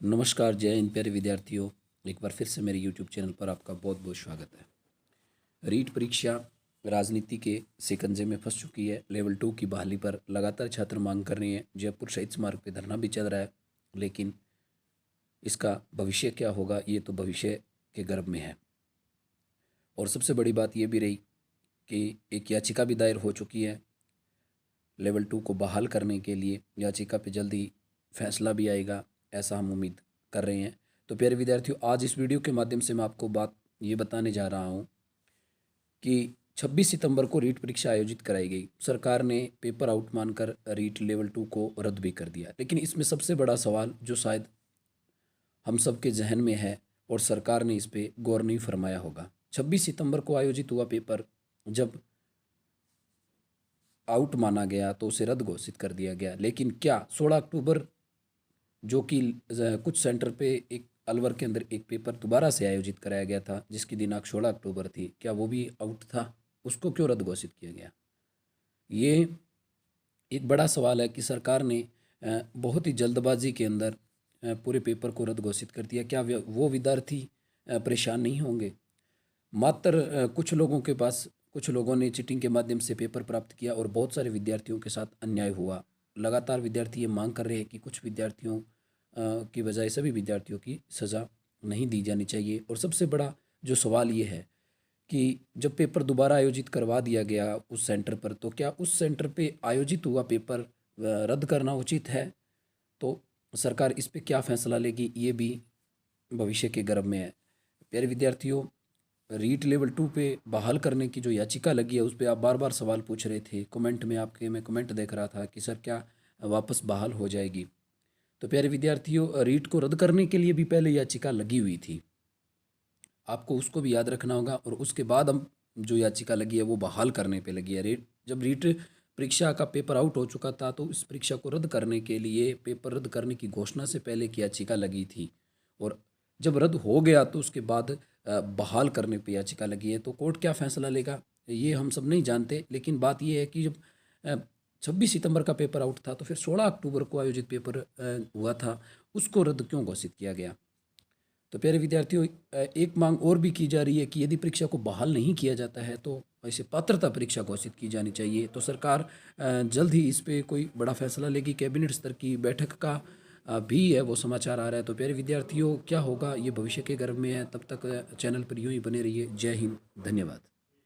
नमस्कार, जय हिंद प्यारे विद्यार्थियों। एक बार फिर से मेरे यूट्यूब चैनल पर आपका बहुत बहुत स्वागत है। रीट परीक्षा राजनीति के शिकंजे में फंस चुकी है। लेवल 2 की बहाली पर लगातार छात्र मांग कर रहे हैं। जयपुर शहीद स्मारक पर धरना भी चल रहा है, लेकिन इसका भविष्य क्या होगा ये तो भविष्य के गर्भ में है। और सबसे बड़ी बात ये भी रही कि एक याचिका भी दायर हो चुकी है लेवल 2 को बहाल करने के लिए। याचिका पे जल्दी फैसला भी आएगा, ऐसा हम उम्मीद कर रहे हैं। तो प्यारे विद्यार्थियों, आज इस वीडियो के माध्यम से मैं आपको बात ये बताने जा रहा हूँ कि 26 सितंबर को रीट परीक्षा आयोजित कराई गई। सरकार ने पेपर आउट मानकर रीट लेवल 2 को रद्द भी कर दिया। लेकिन इसमें सबसे बड़ा सवाल जो शायद हम सबके जहन में है और सरकार ने इस पर गौर नहीं फरमाया होगा, 26 सितंबर को आयोजित हुआ पेपर जब आउट माना गया तो उसे रद्द घोषित कर दिया गया। लेकिन क्या 16 अक्टूबर जो कि कुछ सेंटर पे एक अलवर के अंदर एक पेपर दोबारा से आयोजित कराया गया था जिसकी दिनांक 16 अक्टूबर थी, क्या वो भी आउट था? उसको क्यों रद्द घोषित किया गया? ये एक बड़ा सवाल है कि सरकार ने बहुत ही जल्दबाजी के अंदर पूरे पेपर को रद्द घोषित कर दिया। क्या वो विद्यार्थी परेशान नहीं होंगे? मात्र कुछ लोगों ने चीटिंग के माध्यम से पेपर प्राप्त किया और बहुत सारे विद्यार्थियों के साथ अन्याय हुआ। लगातार विद्यार्थी ये मांग कर रहे हैं कि कुछ विद्यार्थियों की बजाय सभी विद्यार्थियों की सज़ा नहीं दी जानी चाहिए। और सबसे बड़ा जो सवाल ये है कि जब पेपर दोबारा आयोजित करवा दिया गया उस सेंटर पर, तो क्या उस सेंटर पे आयोजित हुआ पेपर रद्द करना उचित है? तो सरकार इस पे क्या फैसला लेगी ये भी भविष्य के गर्भ में है। प्यारे विद्यार्थियों, रीट लेवल 2 पे बहाल करने की जो याचिका लगी है उस पर आप बार बार सवाल पूछ रहे थे कमेंट में। मैं कमेंट देख रहा था कि सर क्या वापस बहाल हो जाएगी? तो प्यारे विद्यार्थियों, रीट को रद्द करने के लिए भी पहले याचिका लगी हुई थी, आपको उसको भी याद रखना होगा। और उसके बाद हम जो याचिका लगी है वो बहाल करने पे लगी है। जब रीट परीक्षा का पेपर आउट हो चुका था तो इस परीक्षा को रद्द करने के लिए पेपर रद्द करने की घोषणा से पहले की याचिका लगी थी। और जब रद्द हो गया तो उसके बाद बहाल करने पे याचिका लगी है। तो कोर्ट क्या फैसला लेगा ये हम सब नहीं जानते। लेकिन बात ये है कि जब 26 सितंबर का पेपर आउट था तो फिर 16 अक्टूबर को आयोजित पेपर हुआ था, उसको रद्द क्यों घोषित किया गया? तो प्यारे विद्यार्थियों, एक मांग और भी की जा रही है कि यदि परीक्षा को बहाल नहीं किया जाता है तो ऐसे पात्रता परीक्षा घोषित की जानी चाहिए। तो सरकार जल्द ही इस पे कोई बड़ा फैसला लेगी। कैबिनेट स्तर की बैठक का भी है वो समाचार आ रहा है। तो प्यारे विद्यार्थियों, क्या होगा ये भविष्य के गर्भ में है। तब तक चैनल पर यूं ही बने रहिए। जय हिंद, धन्यवाद।